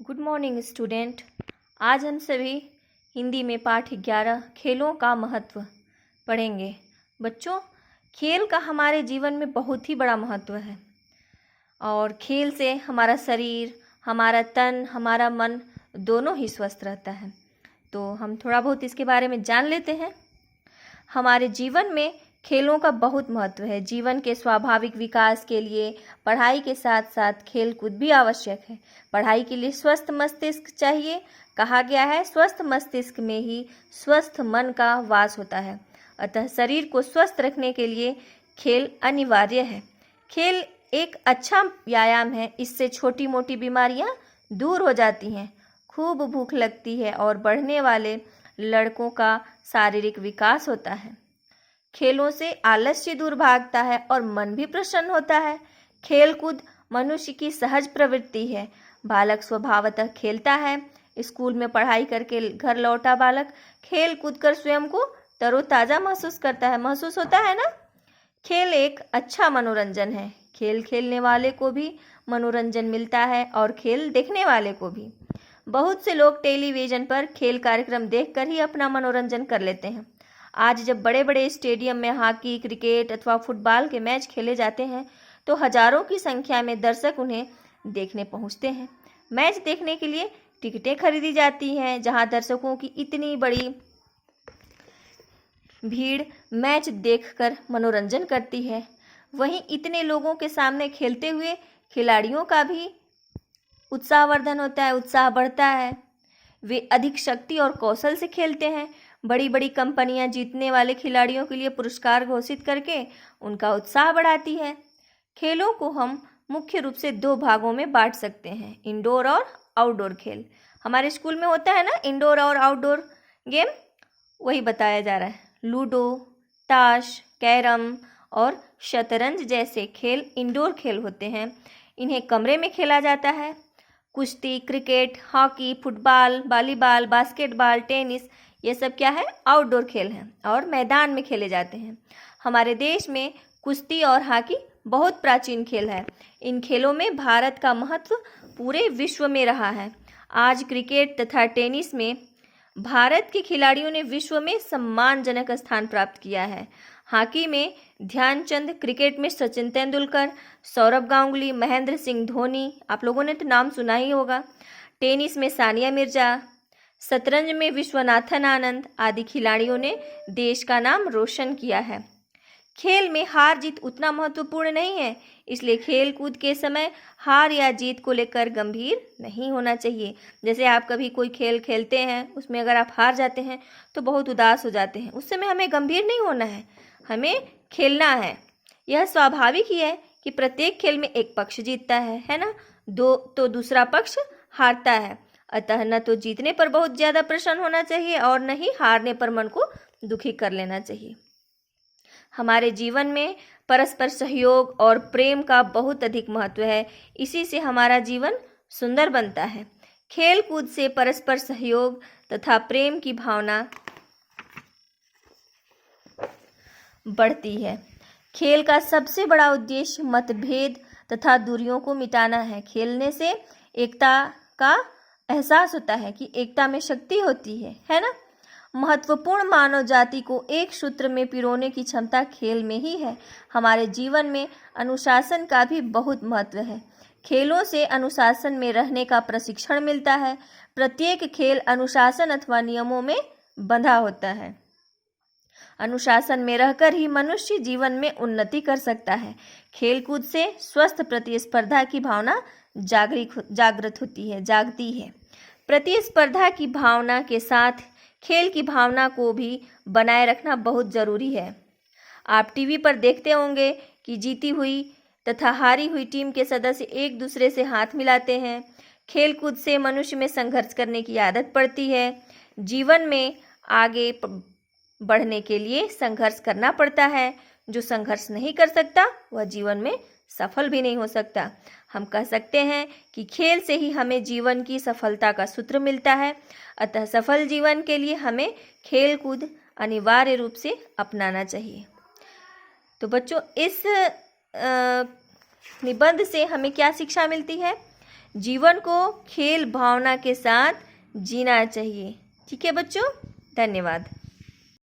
Good morning student. आज हम सभी हिंदी में पाठ 11 खेलों का महत्व पढ़ेंगे। बच्चों, खेल का हमारे जीवन में बहुत ही बड़ा महत्व है और खेल से हमारा शरीर, हमारा तन, हमारा मन दोनों ही स्वस्थ रहता है। तो हम थोड़ा बहुत इसके बारे में जान लेते हैं। हमारे जीवन में खेलों का बहुत महत्व है। जीवन के स्वाभाविक विकास के लिए पढ़ाई के साथ साथ खेल कूद भी आवश्यक है। पढ़ाई के लिए स्वस्थ मस्तिष्क चाहिए। कहा गया है, स्वस्थ मस्तिष्क में ही स्वस्थ मन का वास होता है। अतः शरीर को स्वस्थ रखने के लिए खेल अनिवार्य है। खेल एक अच्छा व्यायाम है। इससे छोटी मोटी बीमारियां दूर हो जाती हैं, खूब भूख लगती है और बढ़ने वाले लड़कों का शारीरिक विकास होता है। खेलों से आलस्य दूर भागता है और मन भी प्रसन्न होता है। खेल कूद मनुष्य की सहज प्रवृत्ति है। बालक स्वभावतः खेलता है। स्कूल में पढ़ाई करके घर लौटा बालक खेल कूद कर स्वयं को तरोताजा महसूस करता है। महसूस होता है ना। खेल एक अच्छा मनोरंजन है। खेल खेलने वाले को भी मनोरंजन मिलता है और खेल देखने वाले को भी। बहुत से लोग टेलीविजन पर खेल कार्यक्रम देखकर ही अपना मनोरंजन कर लेते हैं। आज जब बड़े बड़े स्टेडियम में हॉकी, क्रिकेट अथवा फुटबॉल के मैच खेले जाते हैं तो हजारों की संख्या में दर्शक उन्हें देखने पहुंचते हैं। मैच देखने के लिए टिकटें खरीदी जाती हैं, जहां दर्शकों की इतनी बड़ी भीड़ मैच देखकर मनोरंजन करती है। वहीं इतने लोगों के सामने खेलते हुए खिलाड़ियों का भी उत्साहवर्धन होता है, उत्साह बढ़ता है। वे अधिक शक्ति और कौशल से खेलते हैं। बड़ी बड़ी कंपनियां जीतने वाले खिलाड़ियों के लिए पुरस्कार घोषित करके उनका उत्साह बढ़ाती है। खेलों को हम मुख्य रूप से दो भागों में बांट सकते हैं, इंडोर और आउटडोर खेल। हमारे स्कूल में होता है ना इंडोर और आउटडोर गेम, वही बताया जा रहा है। लूडो, ताश, कैरम और शतरंज जैसे खेल इंडोर खेल होते हैं। इन्हें कमरे में खेला जाता है। कुश्ती, cricket, hockey, football, volleyball, basketball, tennis, ये सब क्या है, आउटडोर खेल हैं और मैदान में खेले जाते हैं। हमारे देश में कुश्ती और हॉकी बहुत प्राचीन खेल है। इन खेलों में भारत का महत्व पूरे विश्व में रहा है। आज क्रिकेट तथा टेनिस में भारत के खिलाड़ियों ने विश्व में सम्मानजनक स्थान प्राप्त किया है। हॉकी में ध्यानचंद, क्रिकेट में सचिन तेंदुलकर, सौरभ गांगुली, महेंद्र सिंह धोनी, आप लोगों ने तो नाम सुना ही होगा। टेनिस में सानिया मिर्जा, शतरंज में विश्वनाथन आनंद आदि खिलाड़ियों ने देश का नाम रोशन किया है। खेल में हार जीत उतना महत्वपूर्ण नहीं है, इसलिए खेल कूद के समय हार या जीत को लेकर गंभीर नहीं होना चाहिए। जैसे आप कभी कोई खेल खेलते हैं, उसमें अगर आप हार जाते हैं तो बहुत उदास हो जाते हैं। उस समय हमें गंभीर नहीं होना है, हमें खेलना है। यह स्वाभाविक ही है कि प्रत्येक खेल में एक पक्ष जीतता है ना, तो दूसरा पक्ष हारता है। अतः न तो जीतने पर बहुत ज़्यादा प्रसन्न होना चाहिए और न ही हारने पर मन को दुखी कर लेना चाहिए। हमारे जीवन में परस्पर सहयोग और प्रेम का बहुत अधिक महत्व है। इसी से हमारा जीवन सुंदर बनता है। खेल कूद से परस्पर सहयोग तथा प्रेम की भावना बढ़ती है। खेल का सबसे बड़ा उद्देश्य मतभेद तथा दूरियों को मिटाना है। खेलने से एकता का एहसास होता है कि एकता में शक्ति होती है ना। महत्वपूर्ण मानव जाति को एक सूत्र में पिरोने की क्षमता खेल में ही है। हमारे जीवन में अनुशासन का भी बहुत महत्व है। खेलों से अनुशासन में रहने का प्रशिक्षण मिलता है। प्रत्येक खेल अनुशासन अथवा नियमों में बंधा होता है। अनुशासन में रहकर ही मनुष्य जीवन में उन्नति कर सकता है। खेलकूद से स्वस्थ प्रतिस्पर्धा की भावना जागती है। प्रतिस्पर्धा की भावना के साथ खेल की भावना को भी बनाए रखना बहुत जरूरी है। आप टीवी पर देखते होंगे कि जीती हुई तथा हारी हुई टीम के सदस्य एक दूसरे से हाथ मिलाते हैं। खेल कूद से मनुष्य में संघर्ष करने की आदत पड़ती है। जीवन में आगे बढ़ने के लिए संघर्ष करना पड़ता है। जो संघर्ष नहीं कर सकता वह जीवन में सफल भी नहीं हो सकता। हम कह सकते हैं कि खेल से ही हमें जीवन की सफलता का सूत्र मिलता है। अतः सफल जीवन के लिए हमें खेल कूद अनिवार्य रूप से अपनाना चाहिए। तो बच्चों, इस निबंध से हमें क्या शिक्षा मिलती है? जीवन को खेल भावना के साथ जीना चाहिए। ठीक है बच्चों, धन्यवाद।